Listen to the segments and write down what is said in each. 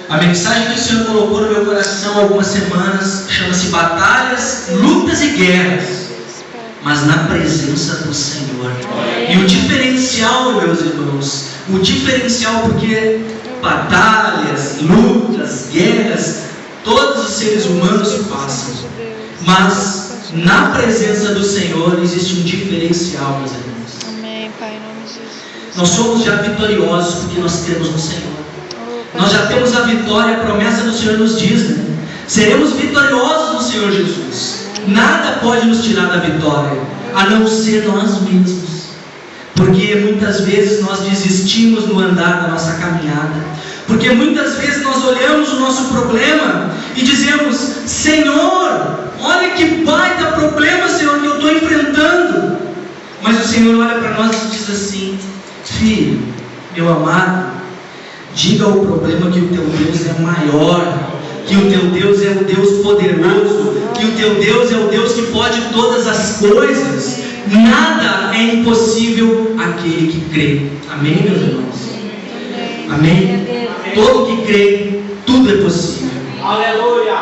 A mensagem que o Senhor colocou no meu coração há algumas semanas chama-se batalhas, lutas e guerras, mas na presença do Senhor. E o diferencial, meus irmãos, o diferencial, porque batalhas, lutas, guerras, todos os seres humanos passam, mas na presença do Senhor existe um diferencial, meus irmãos. Amém, Pai, em nome de Jesus. Nós somos já vitoriosos porque nós cremos no Senhor. Nós já temos a vitória, a promessa do Senhor nos diz, né? Seremos vitoriosos no Senhor Jesus. Nada pode nos tirar da vitória, a não ser nós mesmos. Porque muitas vezes nós desistimos no andar da nossa caminhada. Porque muitas vezes nós olhamos o nosso problema e dizemos: Senhor, olha que baita problema, Senhor, que eu estou enfrentando. Mas o Senhor olha para nós e diz assim: filho, meu amado, diga ao problema que o teu Deus é maior, que o teu Deus é o Deus poderoso, que o teu Deus é o Deus que pode todas as coisas. Nada é impossível àquele que crê. Amém, meus irmãos? Amém? Todo que crê, tudo é possível. Aleluia!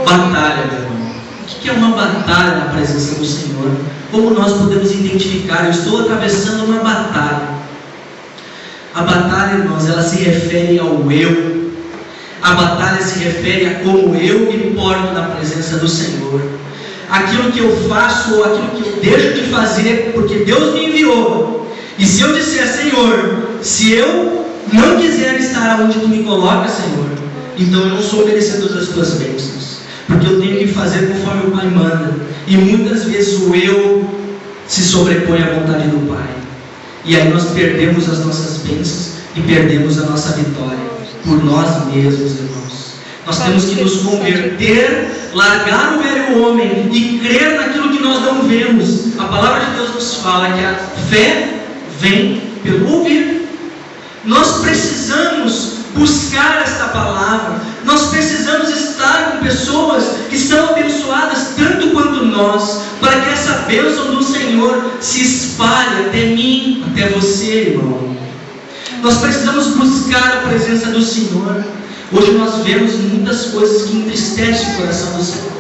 Batalha, meu irmão. O que é uma batalha na presença do Senhor? Como nós podemos identificar? Eu estou atravessando uma batalha. A batalha, irmãos, ela se refere ao eu. A batalha se refere a como eu me porto na presença do Senhor. Aquilo que eu faço ou aquilo que eu deixo de fazer porque Deus me enviou. E se eu disser: Senhor, se eu não quiser estar onde Tu me colocas, Senhor, então eu não sou merecedor das Tuas bênçãos, porque eu tenho que fazer conforme o Pai manda. E muitas vezes o eu se sobrepõe à vontade do Pai. E aí nós perdemos as nossas bênçãos e perdemos a nossa vitória por nós mesmos, irmãos. Nós temos que nos converter, largar o velho homem e crer naquilo que nós não vemos. A palavra de Deus nos fala que a fé vem pelo ouvir. Nós precisamos buscar esta palavra. Nós precisamos estar com pessoas que estão abençoadas tanto quanto nós, para que essa bênção do Senhor se espalhe até mim, até você, irmão. Nós precisamos buscar a presença do Senhor. Hoje nós vemos muitas coisas que entristecem o coração do Senhor.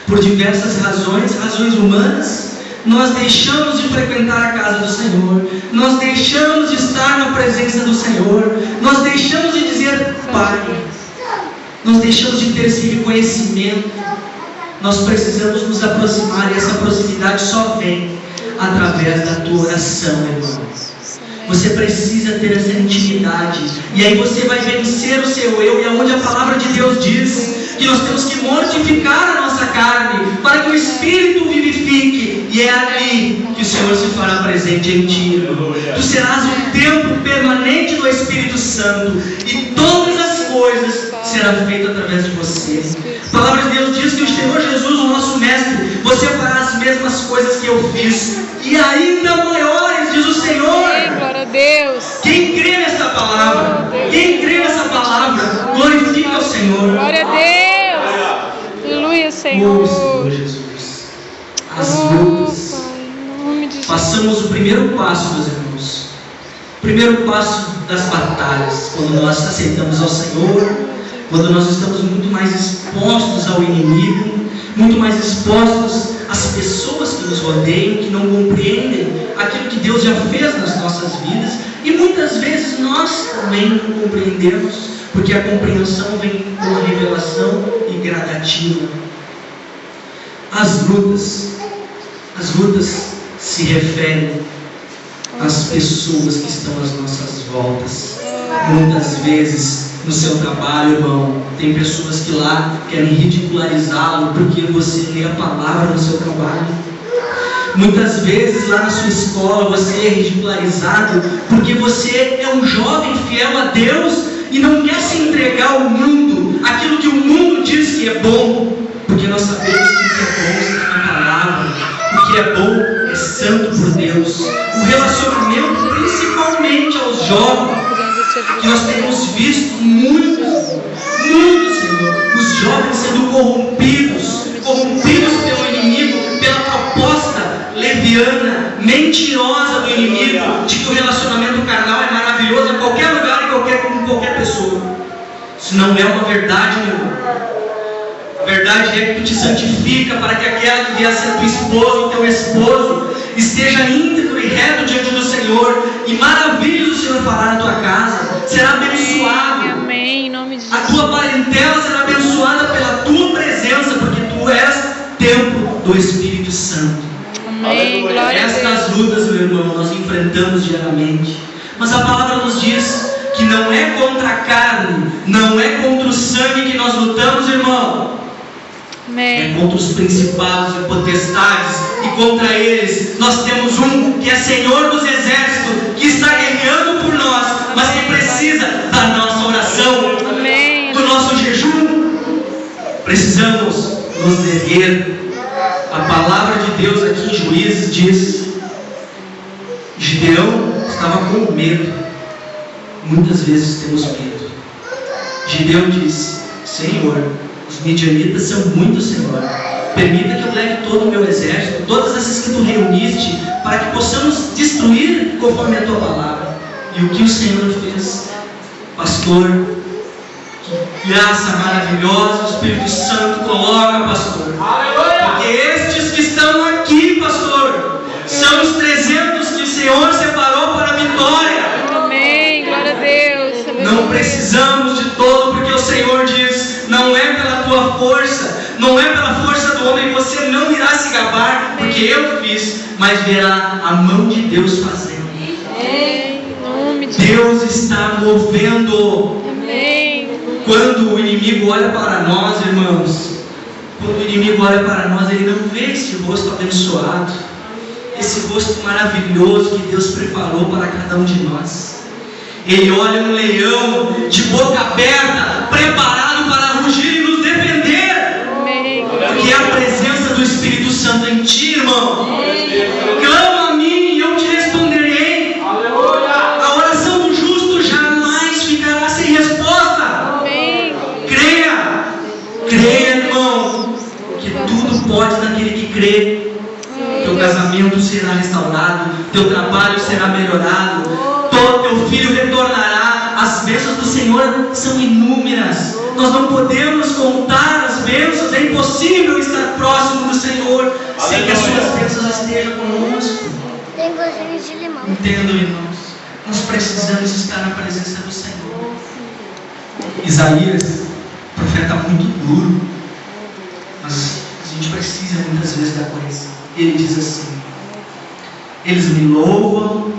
Por diversas razões, razões humanas, nós deixamos de frequentar a casa do Senhor. Nós deixamos de estar na presença do Senhor. Nós deixamos de dizer Pai. Nós deixamos de ter esse reconhecimento. Nós precisamos nos aproximar, e essa proximidade só vem através da tua oração, irmão. Você precisa ter essa intimidade, e aí você vai vencer o seu eu. E aonde a palavra de Deus diz que nós temos que mortificar a nossa carne para que o Espírito vivifique, e é ali que o Senhor se fará presente em ti. Tu serás um templo permanente do Espírito Santo, e todas as coisas serão feitas através de você. A palavra de Deus diz que o Senhor Jesus, o nosso Mestre, você fará as mesmas coisas que eu fiz, e ainda maiores, diz o Senhor. Glória a Deus. Quem crê nessa palavra, quem crê nessa palavra, glorifica o Senhor. Glória a Deus. Aleluia, Senhor. Senhor Jesus. As lutas. Pai, em nome de Jesus. Passamos o primeiro passo, meus irmãos. O primeiro passo das batalhas, quando nós aceitamos ao Senhor, quando nós estamos muito mais expostos ao inimigo, muito mais expostos às pessoas que nos rodeiam, que não compreendem aquilo que Deus já fez nas nossas vidas, e muitas vezes nós também não compreendemos, porque a compreensão vem com a revelação e gradativa. As lutas se referem às pessoas que estão às nossas voltas. Muitas vezes no seu trabalho, irmão, tem pessoas que lá querem ridicularizá-lo porque você lê a palavra no seu trabalho. Muitas vezes lá na sua escola você é ridicularizado porque você é um jovem fiel a Deus e não quer se entregar ao mundo, aquilo que o mundo diz que é bom, porque nós sabemos que o que é bom está na palavra, o que é bom é santo por Deus. O relacionamento, principalmente aos jovens, que nós temos visto muitos, Senhor, os jovens sendo corrompidos pelo inimigo, pela proposta leviana, mentirosa do inimigo, de que o relacionamento carnal é maravilhoso a qualquer lugar e com qualquer pessoa. Isso não é uma verdade, meu irmão. A verdade é que tu te santifica para que aquela que vier a ser tua esposa ou teu esposo esteja íntegro e reto diante do Senhor, e maravilhas o Senhor fará na tua casa. Será abençoado. Amém. Em nome de A Jesus. tua parentela será abençoada pela tua presença, porque tu és templo do Espírito Santo. Amém. Glória a Estas Deus. lutas, meu irmão, nós enfrentamos diariamente. Mas a palavra nos diz que não é contra a carne, não é contra o sangue que nós lutamos, irmão. É Amém. contra os principados e potestades, e contra eles nós temos um que é Senhor dos Exércitos, que está guerreando por nós, mas que precisa da nossa oração, Amém. do nosso jejum. Precisamos nos erguer. A palavra de Deus aqui em Juízes diz: Gideão estava com medo. Muitas vezes temos medo. Gideão disse: Senhor, os midianitas são muitos, Senhor. Permita que eu leve todo o meu exército, todas essas que tu reuniste, para que possamos destruir conforme a tua palavra. E o que o Senhor fez? Pastor, que graça maravilhosa o Espírito Santo coloca, pastor. Porque estes que estão aqui, pastor, são os 300 que o Senhor separou para a vitória. Amém. Glória a Deus. Não precisamos de todo, porque o Senhor diz: não é pela tua força, não é pela força do homem, você não irá se gabar, porque eu fiz, mas verá a mão de Deus fazendo. Amém. Em nome de Deus está movendo. Amém. Quando o inimigo olha para nós, irmãos, quando o inimigo olha para nós, ele não vê esse rosto abençoado, esse rosto maravilhoso que Deus preparou para cada um de nós. Ele olha um leão de boca aberta, preparado para rugir e nos defender. Amém. Porque é a presença do Espírito Santo em ti, irmão. Clama a mim e eu te responderei. A oração do justo jamais ficará sem resposta. Amém. Creia, irmão, que tudo pode naquele que crê. Teu casamento será restaurado, teu trabalho será melhorado, teu filho retornará. As bênçãos do Senhor são inúmeras. Nós não podemos contar as bênçãos. É impossível estar próximo do Senhor sem que as suas bênçãos estejam conosco. Tem gostinho de limão. Entendam, irmãos, nós precisamos estar na presença do Senhor. Isaías, profeta muito duro, mas a gente precisa muitas vezes da coisa. Ele diz assim: eles me louvam,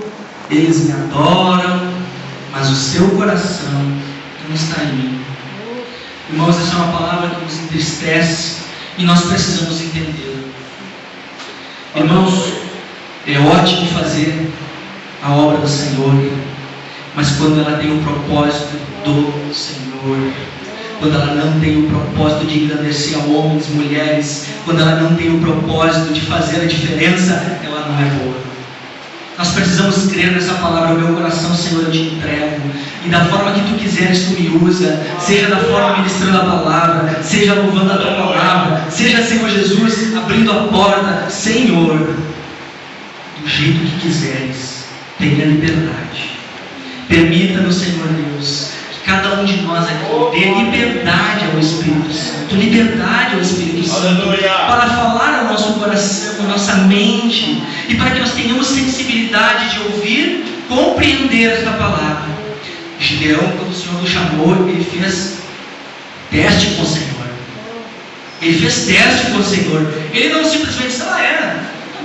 eles me adoram, mas o seu coração não está em mim. Irmãos, essa é uma palavra que nos entristece e nós precisamos entender. Irmãos, é ótimo fazer a obra do Senhor, mas quando ela tem o propósito do Senhor, quando ela não tem o propósito de engrandecer a homens, mulheres, quando ela não tem o propósito de fazer a diferença, ela não é boa. Nós precisamos crer nessa palavra: o meu coração, Senhor, eu te entrego, e da forma que tu quiseres tu me usa, seja da forma ministrando a palavra, seja louvando a tua palavra, seja, Senhor Jesus, abrindo a porta. Senhor, do jeito que quiseres, tenha liberdade. Permita-nos, Senhor Deus, que cada um de nós aqui dê liberdade ao Espírito Santo, liberdade ao Espírito Santo, para falar ao nosso coração, à nossa mente, e para que nós tenhamos sensibilidade de ouvir, compreender esta palavra. Gideão, quando o Senhor o chamou, ele fez teste com o Senhor. Ele fez teste com o Senhor. Ele não simplesmente disse: tá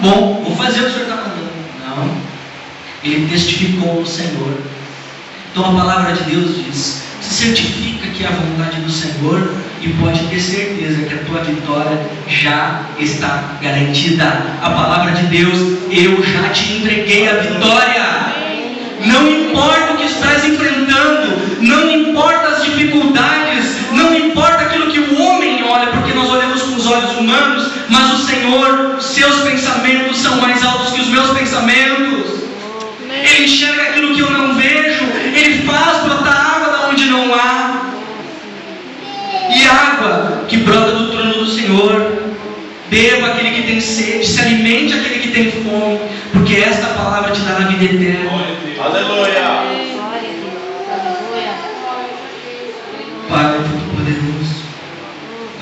bom, vou fazer o que o Senhor está mandando. Não. Ele testificou no Senhor. Então a palavra de Deus diz: se certifica que é a vontade do Senhor, e pode ter certeza que a tua vitória já está garantida. A palavra de Deus: eu já te entreguei a vitória. Não importa o que estás enfrentando, não importa as dificuldades, não importa aquilo que o homem olha, porque nós olhamos com os olhos humanos, mas o Senhor, os seus pensamentos são mais altos que os meus pensamentos. Ele enxerga aquilo que eu não vejo. Ele faz brotar água da onde não há, e água que brota do trono do Senhor. Beba aquele que tem sede, se alimente aquele que tem fome, porque esta palavra te dará vida eterna. Aleluia. Pai,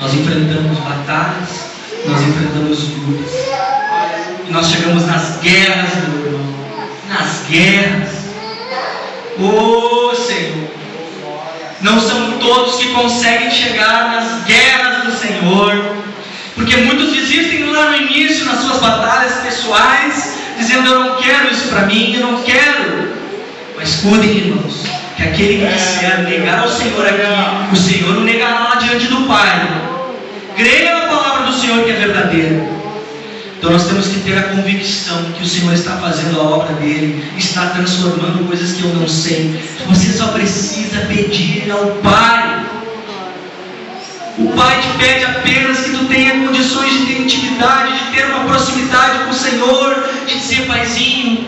Nós enfrentamos batalhas, nós enfrentamos lutas. E nós chegamos nas guerras, meu irmão. Nas guerras. Oh, Senhor. Não são todos que conseguem chegar nas guerras do Senhor. Porque muitos desistem lá no início, nas suas batalhas pessoais, dizendo: eu não quero isso para mim, eu não quero. Mas cuidem, irmãos, que aquele que disser negar ao Senhor aqui, o Senhor o negará lá diante do Pai. Creia na palavra do Senhor que é verdadeira. Então nós temos que ter a convicção que o Senhor está fazendo a obra dele, está transformando coisas que eu não sei. Você só precisa pedir ao Pai. O Pai te pede apenas que tu tenha condições de ter intimidade, de ter uma proximidade com o Senhor, de dizer: Paizinho,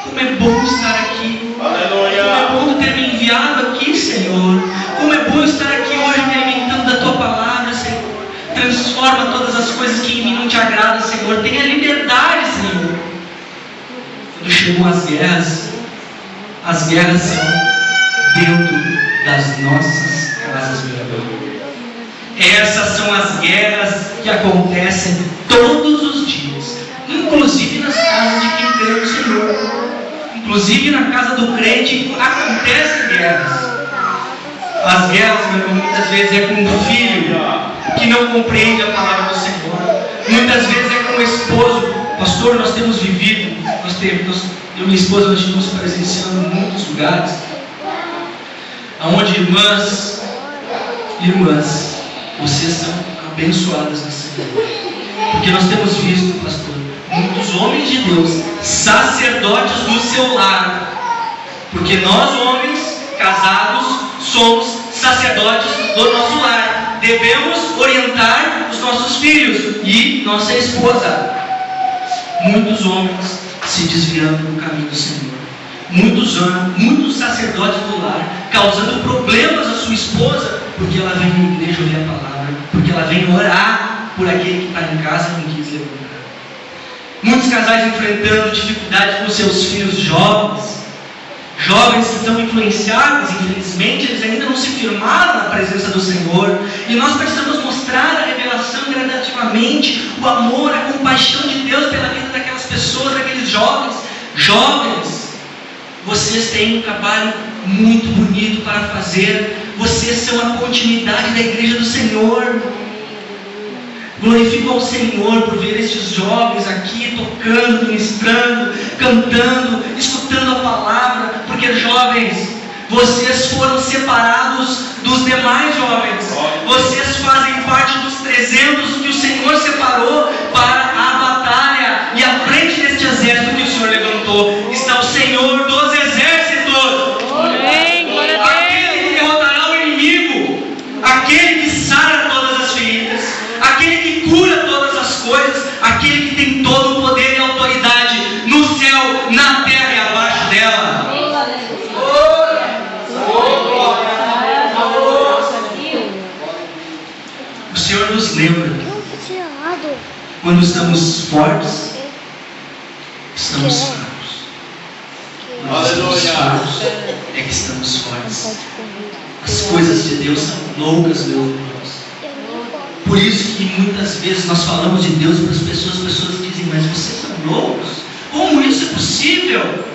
como é bom estar aqui. Aleluia. Como é bom ter me enviado aqui, Senhor. Como é bom estar aqui hoje me alimentando da tua palavra, Senhor. Transforma todas as coisas que em mim não te agradam, Senhor. Tenha liberdade, Senhor. Quando chegam as guerras são dentro das nossas casas, meu irmão. Essas são as guerras que acontecem todos os dias, inclusive nas casas de quem crê no Senhor. Inclusive na casa do crente acontecem guerras. As guerras, meu irmão, muitas vezes é com um filho que não compreende a palavra do Senhor. Muitas vezes é com o esposo. Pastor, nós temos vivido, eu e minha esposa, nós estamos presenciando em muitos lugares, onde irmãs, vocês são abençoadas no Senhor. Porque nós temos visto, pastor, muitos homens de Deus, sacerdotes do seu lar. Porque nós, homens casados, somos sacerdotes do nosso lar. Devemos orientar os nossos filhos e nossa esposa. Muitos homens se desviando do caminho do Senhor. Muitos sacerdotes do lar causando problemas à sua esposa, porque ela vem na igreja ouvir a palavra, porque ela vem orar por aquele que está em casa e não quis levantar. Muitos casais enfrentando dificuldades com seus filhos jovens que estão influenciados, infelizmente, eles ainda não se firmaram na presença do Senhor. E nós precisamos mostrar a revelação gradativamente, o amor, a compaixão de Deus pela vida daquelas pessoas, daqueles jovens. Jovens, vocês têm um trabalho muito bonito para fazer. Vocês são a continuidade da igreja do Senhor. Glorifico ao Senhor por ver estes jovens aqui tocando, ministrando, cantando, escutando a palavra. Porque jovens, vocês foram separados dos demais jovens. Vocês fazem parte dos 300 que o Senhor separou para a batalha. E à frente deste exército que o Senhor levantou está o Senhor dos exércitos. Amém, glória a Deus. Aquele que derrotará o inimigo, aquele que sara todas as feridas, aquele que cura todas as coisas, aquele que tem todo o poder e autoridade no céu, na terra e abaixo dela. O Senhor nos lembra, quando estamos fortes, estamos fracos. Quando estamos fracos, é que estamos fortes. As coisas de Deus são loucas, meus irmãos. Por isso que muitas vezes nós falamos de Deus para as pessoas dizem: mas vocês são loucos? Como isso é possível?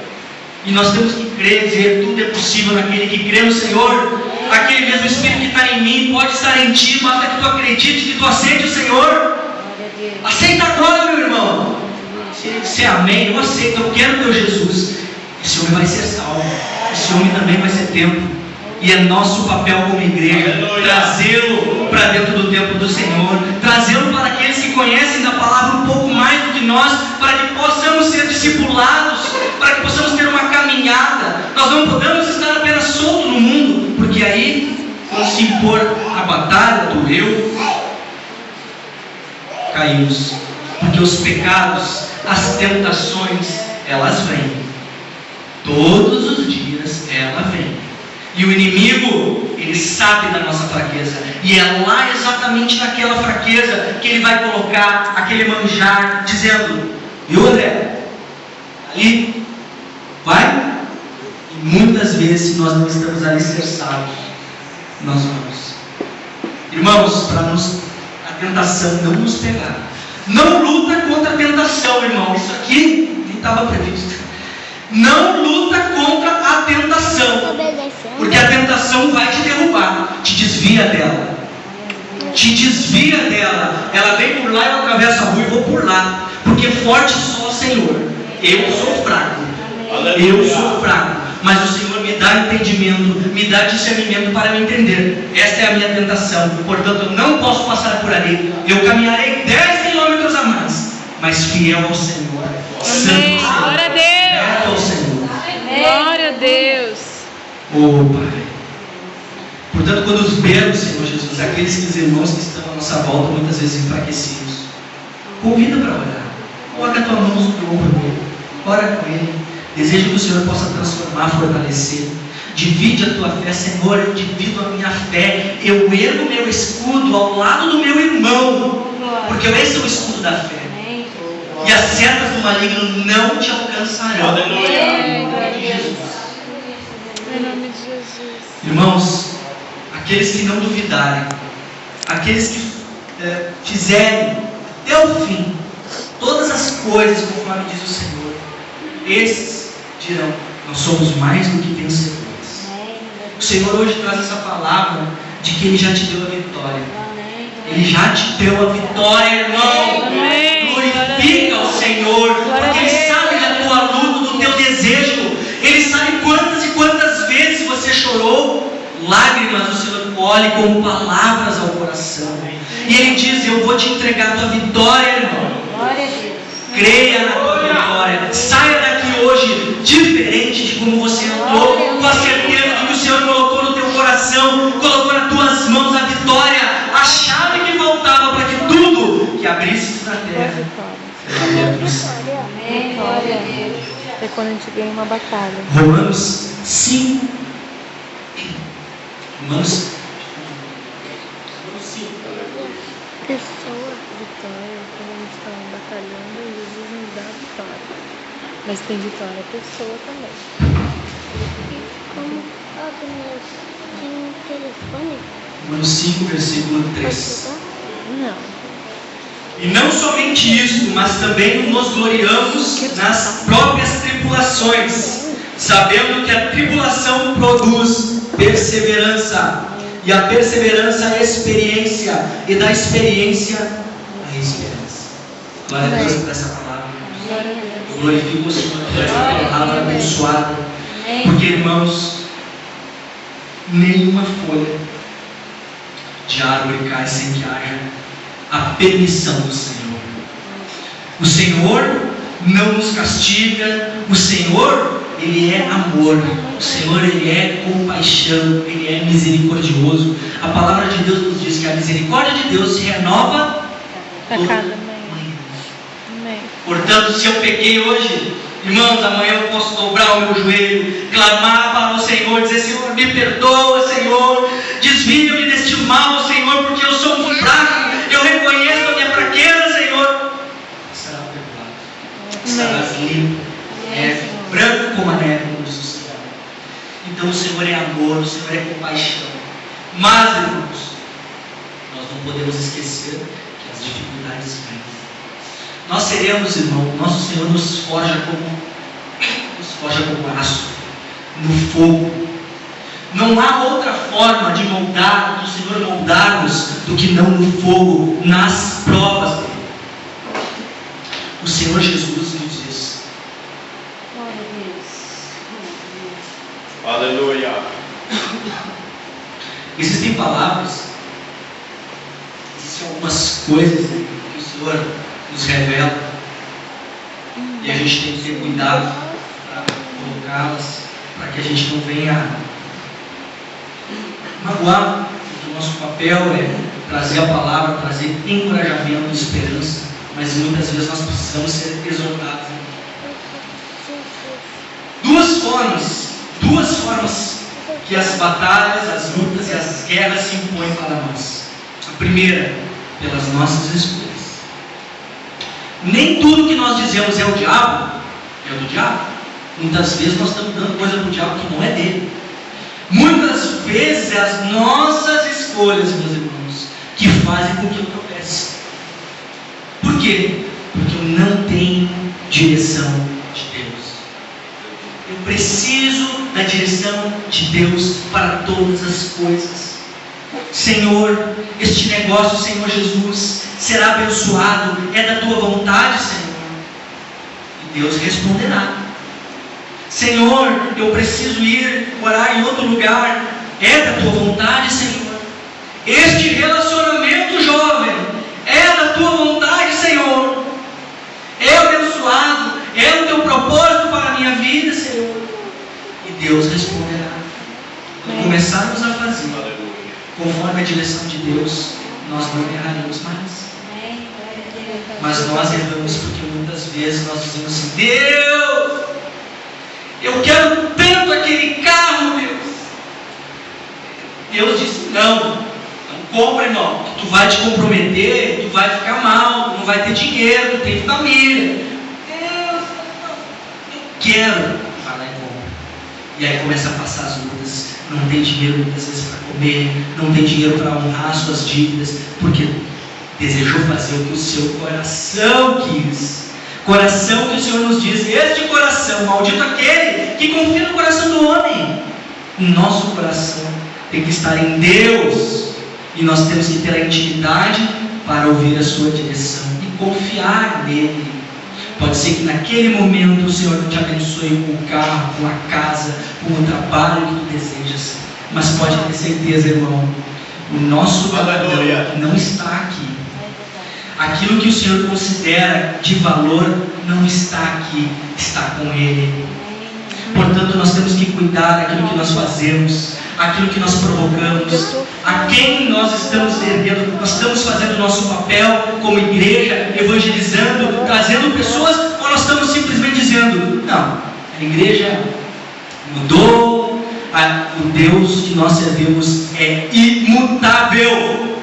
E nós temos que crer e dizer: tudo é possível naquele que crê no Senhor. Aquele mesmo Espírito que está em mim pode estar em ti, basta que tu acredites, que tu aceite o Senhor. Aceita agora, meu irmão. Se ele disser amém, eu aceito, eu quero teu Jesus. Esse homem vai ser salvo, esse homem também vai ser templo. E é nosso papel como igreja trazê-lo para dentro do templo do Senhor, trazê-lo para aqueles que conhecem da palavra um pouco mais do que nós, para que possamos ser discipulados, para que possamos ter uma caminhada. Nós não podemos estar apenas soltos no mundo, porque aí, quando se impor a batalha do eu, caímos. Porque os pecados, as tentações, elas vêm. Todos os dias ela vem. E o inimigo, ele sabe da nossa fraqueza. E é lá exatamente naquela fraqueza que ele vai colocar aquele manjar, dizendo: viu, André? Ali, vai. E muitas vezes, se nós não estamos alicerçados, nós vamos. Irmãos, para nos tentação não nos pegar. Não luta contra a tentação, irmão. Isso aqui nem estava previsto. Não luta contra a tentação, porque a tentação vai te derrubar. Te desvia dela. Te desvia dela. Ela vem por lá, eu atravesso a rua e vou por lá. Porque forte só o Senhor. Eu sou fraco. Eu sou fraco. Mas o Senhor me dá entendimento, me dá discernimento para me entender. Esta é a minha tentação. Portanto, eu não posso passar por ali. Eu caminharei 10 quilômetros a mais, mas fiel ao Senhor. Amém. Glória a Deus. Fiel ao Senhor. Glória a Deus. Oh, Pai. Portanto, quando vemos, Senhor Jesus, aqueles irmãos que estão à nossa volta, muitas vezes enfraquecidos, convida para orar. Coloca a tua mão sobre o ombro dele. Ora com ele. Desejo que o Senhor possa transformar, fortalecer. Divide a tua fé, Senhor. Eu divido a minha fé. Eu ergo meu escudo ao lado do meu irmão, porque esse é o escudo da fé. E as setas do maligno não te alcançarão. Em nome de Jesus. Irmãos, aqueles que não duvidarem, aqueles que fizerem até o fim todas as coisas conforme diz o Senhor, esses dirão: nós somos mais do que vencedores. O Senhor hoje traz essa palavra de que Ele já te deu a vitória. Ele já te deu a vitória, irmão. Glorifica o Senhor, porque Ele sabe da tua luta, do teu desejo. Ele sabe quantas e quantas vezes você chorou. Lágrimas o Senhor colhe como palavras ao coração. E Ele diz: eu vou te entregar a tua vitória, irmão. Creia na tua vitória. Saia daqui hoje diferente de como você entrou, com a certeza de que o Senhor colocou no teu coração, colocou nas tuas mãos a vitória, a chave que faltava para que tudo que abrisse na terra seja aberto no céu. Glória a Deus. É quando a gente ganha uma batalha. Romanos 5. Romanos 5. Pessoa. Vitória, quando a gente está batalhando, Jesus nos dá a vitória. Mas tem vitória a pessoa também. Como Agnes tem um telefone? Romanos 5, versículo 3. Não. E não somente isso, mas também nos gloriamos nas próprias tribulações, sabendo que a tribulação produz perseverança, e a perseverança a experiência, e da experiência a esperança. Glória a Deus por essa palavra. Eu glorifico o Senhor por essa palavra abençoada, porque, irmãos, nenhuma folha de árvore cai sem que haja a permissão do Senhor. O Senhor não nos castiga. O Senhor, Ele é amor. O Senhor, Ele é compaixão. Ele é misericordioso. A palavra de Deus nos diz que a misericórdia de Deus se renova toda manhã. Portanto, se eu pequei hoje, irmãos, amanhã eu posso dobrar o meu joelho, clamar para o Senhor, dizer: Senhor, me perdoa, Senhor, desvia-me deste mal, Senhor, porque eu sou um fraco, eu reconheço a minha fraqueza, Senhor. Será perdoado, será limpo, branco como a neve, como diz o Senhor. Então o Senhor é amor, o Senhor é compaixão. Mas, irmãos, nós não podemos esquecer que as dificuldades vêm. Nós seremos, irmão, nosso Senhor nos forja como aço, no fogo. Não há outra forma de moldar, do Senhor moldar-nos, do que não no fogo, nas provas dele. O Senhor Jesus nos diz. Aleluia. Existem palavras, existem algumas coisas que o Senhor nos revela, e a gente tem que ter cuidado para colocá-las, para que a gente não venha magoar, porque o nosso papel é trazer a palavra, trazer encorajamento, esperança, mas muitas vezes nós precisamos ser exortados. Duas formas que as batalhas, as lutas e as guerras se impõem para nós. A primeira, pelas nossas escolhas. Nem tudo que nós dizemos é o diabo, é do diabo. Muitas vezes nós estamos dando coisa para o diabo que não é dele. Muitas vezes é as nossas escolhas, meus irmãos, que fazem com que eu tropece. Por quê? Porque eu não tenho direção de Deus. Eu preciso da direção de Deus para todas as coisas. Senhor, este negócio, Senhor Jesus, será abençoado, é da tua vontade, Senhor. E Deus responderá: Senhor, eu preciso ir morar em outro lugar, é da tua vontade, Senhor. Este relacionamento, jovem, é da tua vontade, Senhor. É abençoado, é o teu propósito para a minha vida, Senhor. E Deus responderá. Quando começarmos a fazer conforme a direção de Deus, nós não erraremos mais. Mas nós erramos porque muitas vezes nós dizemos assim: Deus, eu quero tanto aquele carro, Deus. Deus disse: não compra, irmão, que tu vai te comprometer, tu vai ficar mal, tu não vai ter dinheiro, tu tem família. Deus, eu quero. Vai lá e compra. E aí começa a passar as lutas. Não tem dinheiro muitas vezes para comer, não tem dinheiro para honrar suas dívidas, porque desejou fazer o que o seu coração quis. Coração que o Senhor nos diz: este coração, maldito aquele que confia no coração do homem. O nosso coração tem que estar em Deus, e nós temos que ter a intimidade para ouvir a sua direção e confiar nele. Pode ser que naquele momento o Senhor te abençoe com o carro, com a casa, com o trabalho que tu desejas, mas pode ter certeza, irmão, o nosso valor não está aqui. Aquilo que o Senhor considera de valor não está aqui, está com Ele. Portanto, nós temos que cuidar daquilo que nós fazemos, aquilo que nós provocamos, a quem nós estamos servindo. Nós estamos fazendo o nosso papel como igreja, evangelizando, trazendo pessoas, ou nós estamos simplesmente dizendo: não, a igreja mudou, o Deus que nós servimos é imutável,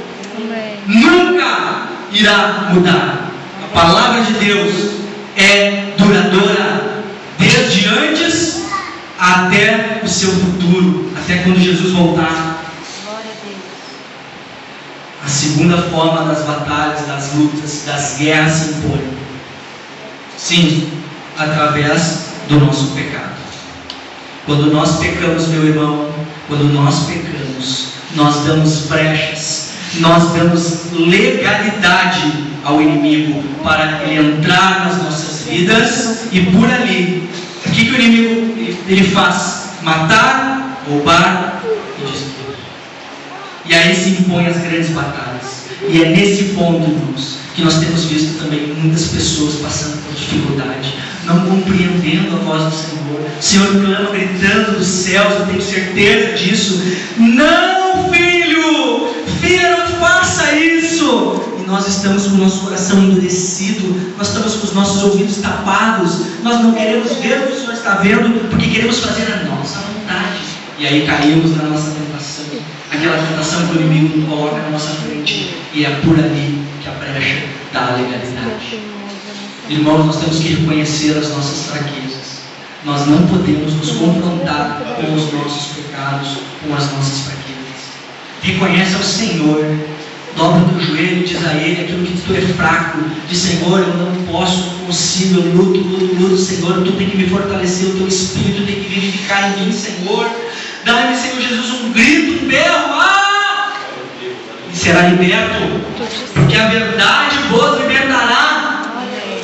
nunca irá mudar. A palavra de Deus é duradoura, desde antes até o seu futuro, até quando Jesus voltar. A segunda forma das batalhas, das lutas, das guerras se impõe. Sim, através do nosso pecado. Quando nós pecamos, meu irmão, quando nós pecamos, nós damos brechas, nós damos legalidade ao inimigo para ele entrar nas nossas vidas, e por ali, o que o inimigo ele faz? Matar, roubar e destruir. E aí se impõem as grandes batalhas. E é nesse ponto, irmãos, que nós temos visto também muitas pessoas passando por dificuldade, não compreendendo a voz do Senhor. O Senhor clama, gritando dos céus, eu tenho certeza disso: não, filho, filha, não faça isso. E nós estamos com o nosso coração endurecido, nós estamos com os nossos ouvidos tapados, nós não queremos ver o que o Senhor está vendo, porque queremos fazer a nossa vontade. E aí caímos na nossa tentação, aquela tentação que o inimigo coloca na nossa frente, e é por ali que a brecha dá a legalidade. Irmãos, nós temos que reconhecer as nossas fraquezas. Nós não podemos nos confrontar com os nossos pecados, com as nossas fraquezas. Reconhece ao Senhor, dobra o teu joelho e diz a Ele aquilo que tu é fraco. Diz: Senhor, eu não posso, não consigo, eu luto, Senhor, tu tem que me fortalecer, o teu Espírito tem que vivificar em mim, Senhor. Dá-me, Senhor Jesus, um grito, um berro, e será liberto, porque a verdade vos libertará.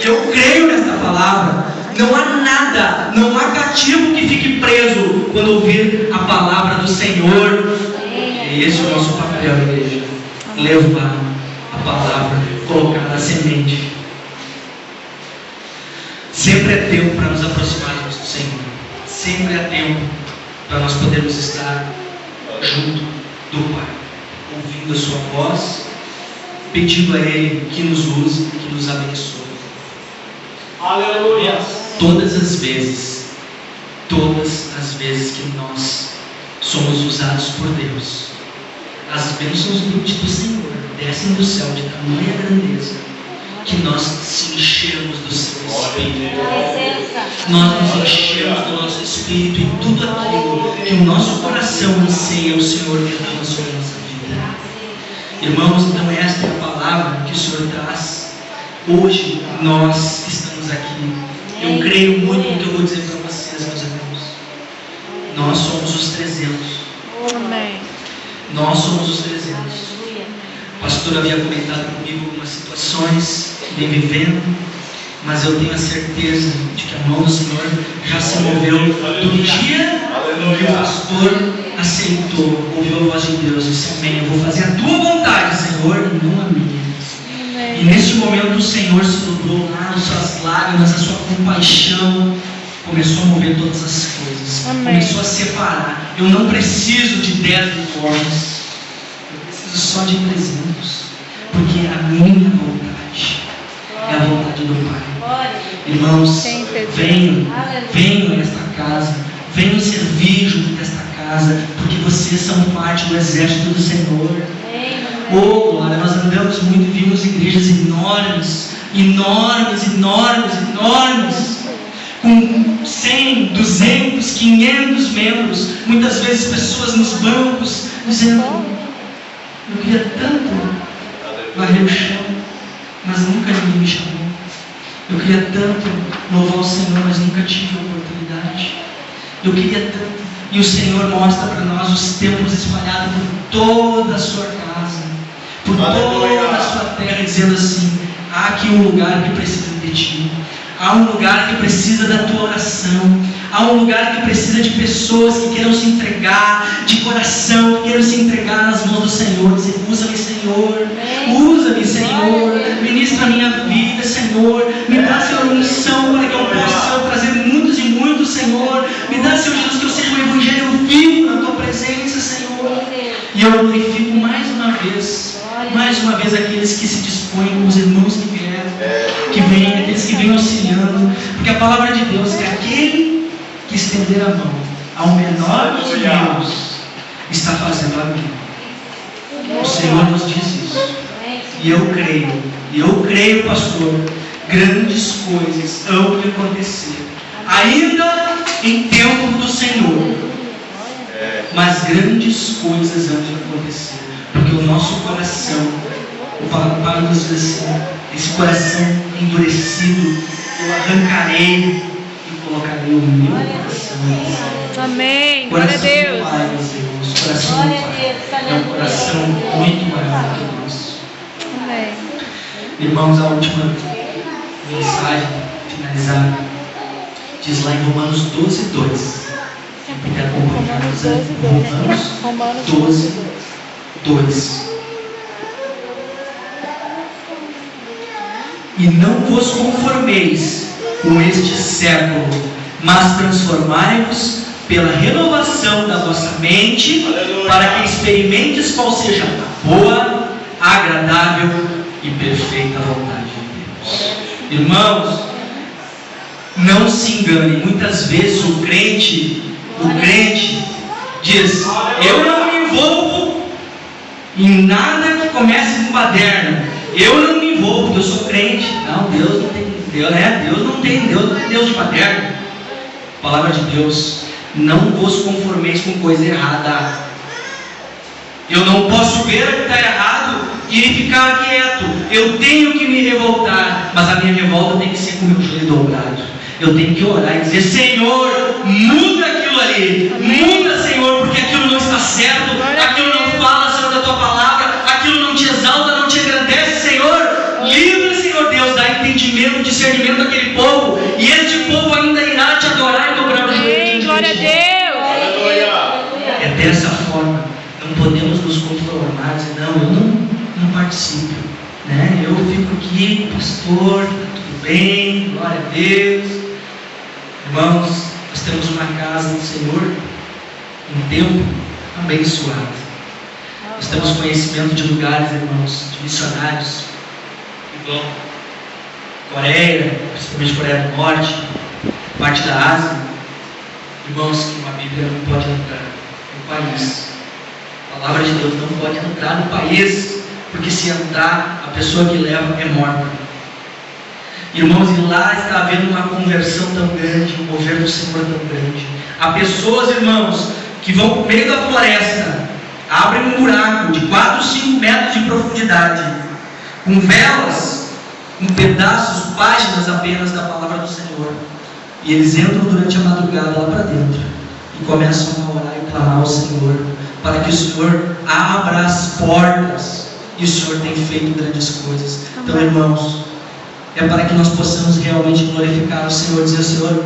Eu creio nessa palavra. Não há nada, não há cativo que fique preso quando ouvir a palavra do Senhor. E esse é o nosso papel, igreja: levar a palavra, colocar a semente. Sempre é tempo para nos aproximarmos do Senhor. Sempre é tempo para nós podermos estar junto do Pai, ouvindo a sua voz, pedindo a Ele que nos use, que nos abençoe. Aleluia! Todas as vezes que nós somos usados por Deus, as bênçãos do Senhor descem do céu de tamanha grandeza que nós se enchemos do seu Espírito. Nós nos enchemos do nosso Espírito, e tudo aquilo que o nosso coração anseia, o Senhor derrama sobre a nossa vida. Irmãos, então esta é a palavra que o Senhor traz Hoje, nós que estamos aqui, eu creio muito no que eu vou dizer para vocês, meus irmãos. Nós somos os 300. Amém. Nós somos os 300. O pastor havia comentado comigo algumas situações que vem vivendo, mas eu tenho a certeza de que a mão do Senhor já se moveu do dia em que o pastor aceitou, ouviu a voz de Deus e disse: amém, eu vou fazer a tua vontade, Senhor, e não a minha. E neste momento o Senhor se dobrou lá, as suas lágrimas, a sua compaixão começou a mover todas as coisas. Amém. Começou a separar. Eu não preciso de 10 uniformes, eu preciso só de 300, porque é a minha vontade é a vontade do Pai. Irmãos, venham nesta casa, venham servir junto desta casa, porque vocês são parte do exército do Senhor. Oh, glória, nós andamos muito e vimos igrejas enormes, com 100, 200, 500 membros, muitas vezes pessoas nos bancos, dizendo: eu queria tanto varrer o chão, mas nunca ninguém me chamou. Eu queria tanto louvar o Senhor, mas nunca tive a oportunidade. Eu queria tanto. E o Senhor mostra para nós os templos espalhados por toda a sua casa, por toda a sua terra, dizendo assim: há aqui um lugar que precisa de ti. Há um lugar que precisa da tua oração. Há um lugar que precisa de pessoas que queiram se entregar de coração, que queiram se entregar nas mãos do Senhor. Dizer: usa-me, Senhor. Usa-me, Senhor. Ministra a minha vida, Senhor. Me dá, Senhor, unção para que eu possa, Senhor, trazer muitos e muitos, Senhor. Me dá, Senhor Jesus, que eu seja um evangelho vivo na tua presença, Senhor. E eu glorifico mais uma vez aqueles que se dispõem, os irmãos que vieram, que vêm, aqueles que vêm auxiliando, porque a palavra de Deus é que aquele que estender a mão ao menor dos meus está fazendo a mim. O Senhor nos diz isso. E eu creio, pastor, grandes coisas hão de acontecer, ainda em tempo do Senhor, mas grandes coisas hão de acontecer, porque o nosso coração, o Pai nos diz assim: esse coração endurecido eu arrancarei e colocarei o meu coração. Amém. Glória a Deus. Pai, meus irmãos, coração do Pai é um coração muito maior que o nosso. Amém. Irmãos, a última mensagem finalizada diz lá em Romanos 12:2. Quer acompanhar? Romanos 12:2. E não vos conformeis com este século, mas transformai-vos pela renovação da vossa mente, para que experimentes qual seja a boa, agradável e perfeita vontade de Deus. Irmãos, não se engane. Muitas vezes o crente diz: eu não me envolvo em nada que comece com baderna. Eu não me envolvo porque eu sou crente. Não, Deus não tem Deus de baderna. Palavra de Deus: não vos conformeis com coisa errada. Eu não posso ver o que está errado e ficar quieto. Eu tenho que me revoltar, mas a minha revolta tem que ser com o meu joelho dobrado. Eu tenho que orar e dizer: Senhor, muda aquilo ali. Muda, Senhor, porque aquilo não está certo. Aquilo não fala, Senhor, da tua palavra. Aquilo não te exalta, não te engrandece, Senhor. Livra, Senhor Deus, dá entendimento, discernimento àquele povo. E este povo ainda irá te adorar e dobrar o joelho. Glória a Deus. É dessa forma. Não podemos nos conformar, dizer: não, eu não participo, né? Eu fico aqui, pastor, está tudo bem, glória a Deus. Irmãos, nós temos uma casa do Senhor, um templo abençoado. Nós temos conhecimento de lugares, irmãos, de missionários que vão Coreia, principalmente Coreia do Norte, parte da Ásia. Irmãos, que uma Bíblia não pode entrar no país. A palavra de Deus não pode entrar no país, porque se entrar, a pessoa que leva é morta. Irmãos, e lá está havendo uma conversão tão grande, um mover do Senhor tão grande. Há pessoas, irmãos, que vão para o meio da floresta, abrem um buraco de 4, 5 metros de profundidade, com velas, em pedaços, páginas apenas da palavra do Senhor. E eles entram durante a madrugada lá para dentro e começam a orar e clamar ao Senhor, para que o Senhor abra as portas. E o Senhor tem feito grandes coisas. Então, irmãos, é para que nós possamos realmente glorificar o Senhor, dizer: Senhor,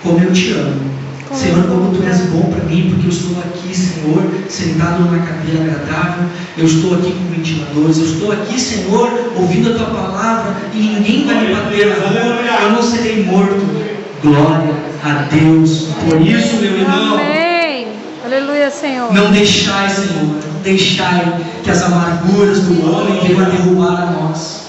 como eu te amo. Senhor, como tu és bom para mim, porque eu estou aqui, Senhor, sentado numa cadeira agradável, eu estou aqui com ventiladores, eu estou aqui, Senhor, ouvindo a tua palavra, e ninguém vai me bater na rua, eu não serei morto. Glória a Deus por isso, meu irmão. Amém. Aleluia, Senhor. Não deixai, Senhor, não deixai que as amarguras do homem venham a derrubar a nós.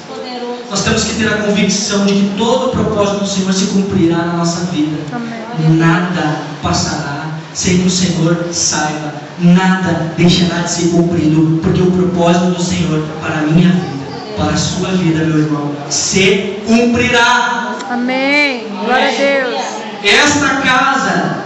Nós temos que ter a convicção de que todo o propósito do Senhor se cumprirá na nossa vida. Amém. Nada passará sem que o Senhor saiba. Nada deixará de ser cumprido, porque o propósito do Senhor para a minha vida, para a sua vida, meu irmão, se cumprirá. Amém. Glória a Deus. Esta casa,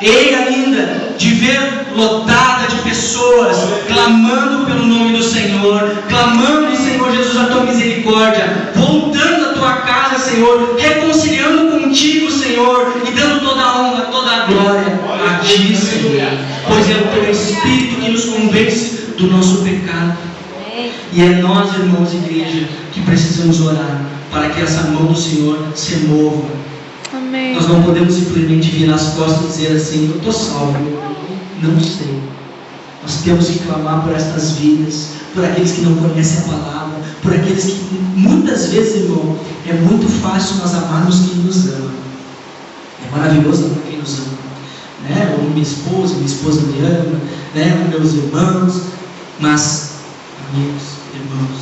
hei ainda de ver lotada de pessoas clamando pelo nome do Senhor, clamando, Senhor Jesus, a tua misericórdia, voltando à tua casa, Senhor, reconciliando contigo, Senhor, e dando toda a honra, toda a glória a ti, Senhor, pois é o teu Espírito que nos convence do nosso pecado. E é nós, irmãos, igreja, que precisamos orar para que essa mão do Senhor se mova. Amém. Nós não podemos simplesmente virar as costas e dizer assim: eu estou salvo. Não sei. Nós temos que clamar por estas vidas, por aqueles que não conhecem a palavra, por aqueles que muitas vezes, irmão, é muito fácil nós amarmos quem nos ama. É maravilhoso amar quem nos ama, né? Ou minha esposa me ama, né? Meus irmãos. Mas, amigos, irmãos,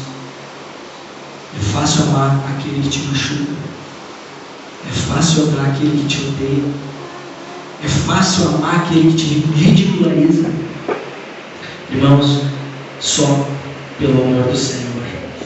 é fácil amar aquele que te machuca. É fácil amar aquele que te odeia. É fácil amar aquele que te ridiculariza. Irmãos, só pelo amor do Senhor.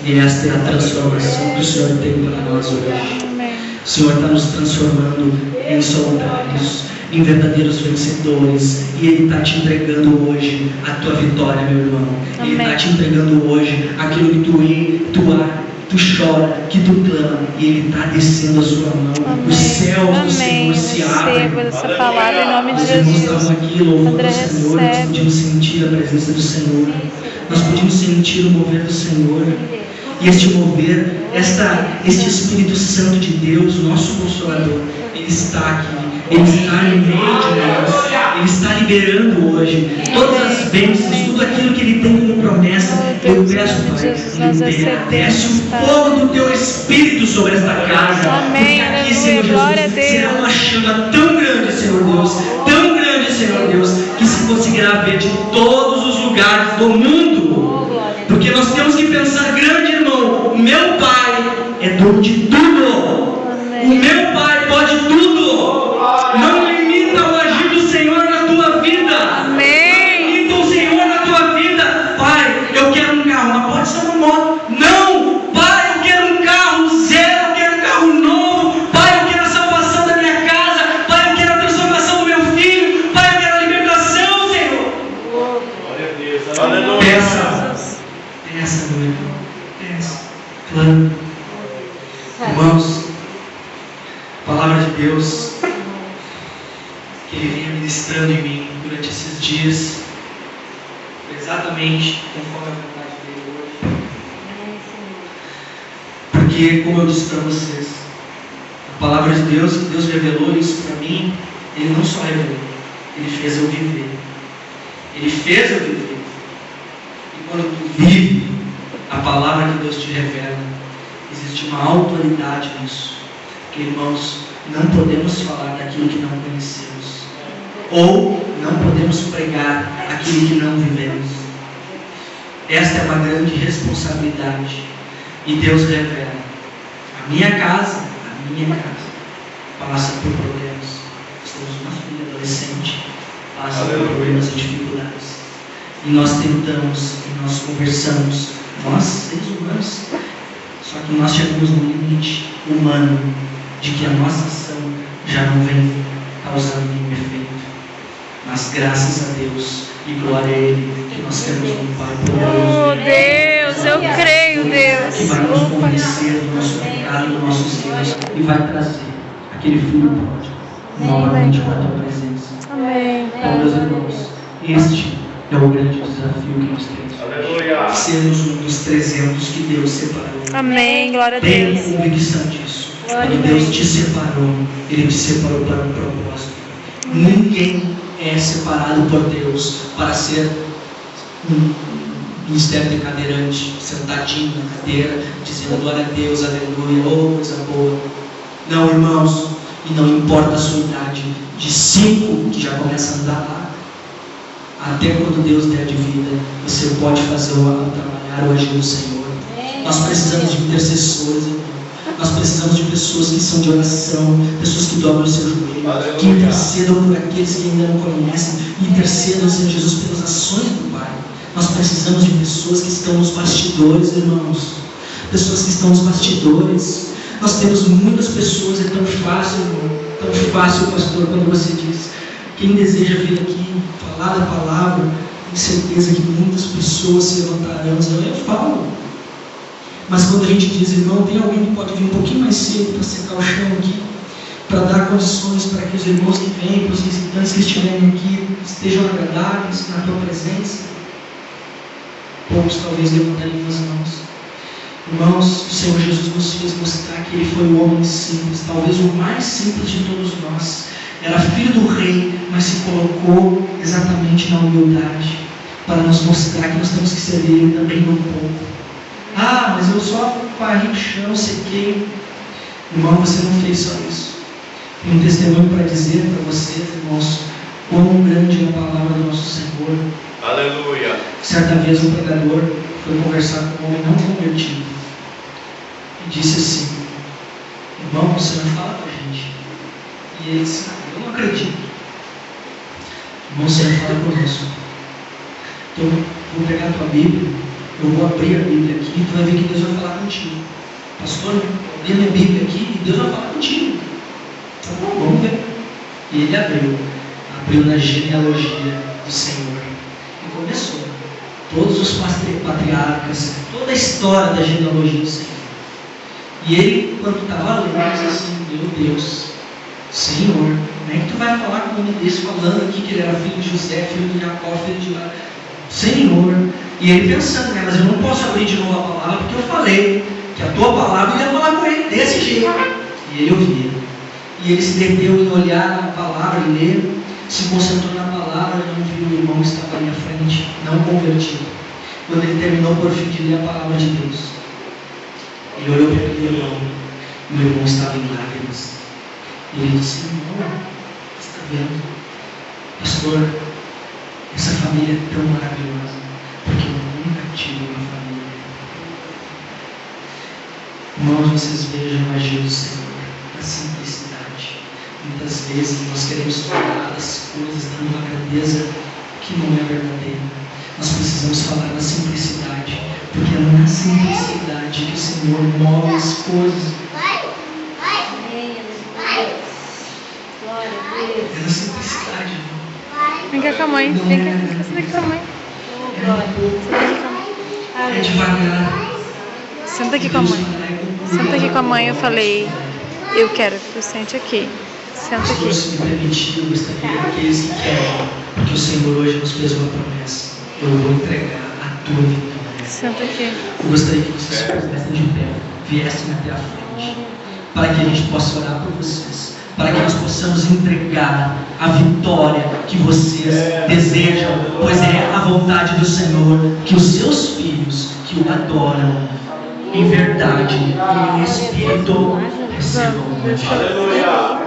E esta é a transformação que o Senhor tem para nós hoje. Amém. O Senhor está nos transformando em soldados, em verdadeiros vencedores. E Ele está te entregando hoje a tua vitória, meu irmão. Ele está te entregando hoje aquilo que tu chora, que tu clama, e Ele está descendo a sua mão. Amém. Os céus do Amém. Senhor se abrem. Receba essa palavra em nome de Os irmãos Jesus. estavam aqui louvando André, o Senhor, nós recebe. podíamos sentir a presença do Senhor. Nós podíamos sentir o mover do Senhor. E este mover, este Espírito Santo de Deus, o nosso Consolador, Ele está aqui. Ele está no meio de nós. Ele está liberando hoje todas as bênçãos, tudo aquilo que Ele tem como promessa. Eu peço, Pai, desce o fogo do Teu Espírito sobre esta casa. Amém. Porque aqui, Aleluia. Senhor Glória a Jesus, Deus. será uma chama tão grande, Senhor Deus, tão grande, Senhor Deus, que se conseguirá ver de todos os lugares do mundo. Porque nós temos que pensar grande, irmão. O meu Pai é dono de tudo. O meu Pai pode tudo. Não limita o agir do Senhor na tua vida. Amém. Não limita o Senhor na tua vida. Pai, eu quero um carro, mas pode ser uma moto. Não. Pai, eu quero um carro zero, eu quero um carro novo. Pai, eu quero a salvação da minha casa. Pai, eu quero a transformação do meu filho. Pai, eu quero a libertação, Senhor. Glória a Deus. Aleluia. Peça, meu irmão. Peça. Clame. Irmãos, a palavra de Deus que Ele vinha ministrando em mim durante esses dias foi exatamente conforme a vontade dele hoje. Porque, como eu disse para vocês, a palavra de Deus, que Deus revelou isso para mim, Ele não só revelou, Ele fez eu viver. Ele fez eu viver. E quando tu vive a palavra que Deus te revela, existe uma autoridade nisso. Porque, irmãos, não podemos falar daquilo que não conhecemos. Ou não podemos pregar aquilo que não vivemos. Esta é uma grande responsabilidade. E Deus revela. A minha casa passa por problemas. Temos uma filha adolescente, passa por problemas e dificuldades. E nós tentamos, e nós conversamos, nós, seres humanos, só que nós chegamos no limite humano de que a nossa ação já não vem causando nenhum efeito. Mas graças a Deus e glória a Ele, que nós temos um Pai poderoso. Oh Deus, eu creio, Creio, Deus. que vai nos Opa. convencer do nosso pecado, dos nossos erros e vai trazer aquele filho pródigo novamente para a tua presença. Amém. Então, meus irmãos, este é o grande desafio que nós temos. Aleluia. Sermos um dos 300 que Deus separou. Amém. Glória a Tenha Deus. convicção disso. Glória Quando a Deus Deus. te separou, Ele te separou para um propósito. Ninguém é separado por Deus para ser um ministério de cadeirante, sentadinho na cadeira, dizendo glória a Deus, aleluia, oh coisa boa. Não, irmãos, e não importa a sua idade, de 5 que já começa a andar, até quando Deus der de vida, você pode fazer o trabalhar o agir do Senhor. Nós precisamos de intercessores, irmão. Nós precisamos de pessoas que são de oração, pessoas que dobram o seu joelho, que intercedam por aqueles que ainda não conhecem, intercedam, Senhor Jesus, pelas ações do Pai. Nós precisamos de pessoas que estão nos bastidores, irmãos. Pessoas que estão nos bastidores. Nós temos muitas pessoas, é tão fácil, irmão, tão fácil, pastor, quando você diz, quem deseja vir aqui falar da palavra, tem certeza que muitas pessoas se levantarão, eu falo. Mas quando a gente diz, irmão, tem alguém que pode vir um pouquinho mais cedo para secar o chão aqui, para dar condições para que os irmãos que vêm, para os visitantes que estiverem aqui, estejam agradáveis na tua presença? Poucos talvez levantariam as mãos. Irmãos, o Senhor Jesus nos fez mostrar que Ele foi um homem simples, talvez o mais simples de todos nós. Era filho do rei, mas se colocou exatamente na humildade, para nos mostrar que nós temos que servir Ele também no pouco. Ah, mas eu só varri o chão, sequei. Irmão, você não fez só isso. Tem um testemunho para dizer para vocês, irmãos, quão grande é a palavra do nosso Senhor. Aleluia. Certa vez um pregador foi conversar com um homem não convertido e disse assim: irmão, o Senhor fala com a gente. E ele disse: eu não acredito. Irmão, o Senhor fala conosco. Então, vou pegar a tua Bíblia, eu vou abrir a Bíblia aqui e tu vai ver que Deus vai falar contigo. Pastor, eu abri a minha Bíblia aqui e Deus vai falar contigo. Tá bom, vamos ver. E ele abriu na genealogia do Senhor. E começou. Todos os patriarcas, toda a história da genealogia do Senhor. E ele, quando estava lendo, disse assim: meu Deus, Senhor, como é que tu vai falar com um homem desse falando aqui que ele era filho de José, filho de Jacó, filho de Lá? Senhor. E ele pensando, né, mas eu não posso abrir de novo a palavra porque eu falei que a tua palavra ia falar com ele desse jeito. E ele ouvia. E ele se deteu em olhar a palavra e ler, se concentrou na palavra e não viu o irmão que estava ali à frente, não convertido. Quando ele terminou por fim de ler a palavra de Deus, ele olhou para aquele irmão e o irmão estava em lágrimas. E ele disse: irmão, você está vendo? Pastor, essa família é tão maravilhosa, porque eu nunca tive uma família. Irmãos, vocês vejam o agir do Senhor, a simplicidade. Muitas vezes nós queremos falar das coisas dando uma grandeza que não é verdadeira. Nós precisamos falar da simplicidade, porque é na simplicidade que o Senhor move as coisas. É na simplicidade. Vem cá com a mãe. Vem cá. Senta aqui com a mãe. É devagar. Senta aqui com a mãe. Senta aqui com a mãe. Eu falei, eu quero que tu sente aqui. Senta Pastor, aqui. se me permitir, eu gostaria que aqueles que querem, porque o Senhor hoje nos fez uma promessa, eu vou entregar a tua vitória. Senta aqui. Eu gostaria que vocês estivessem de pé, viessem até a frente, para que a gente possa orar por vocês, para que nós possamos entregar a vitória que vocês desejam, pois é a vontade do Senhor que os seus filhos que o adoram em verdade e em espírito recebam. Aleluia.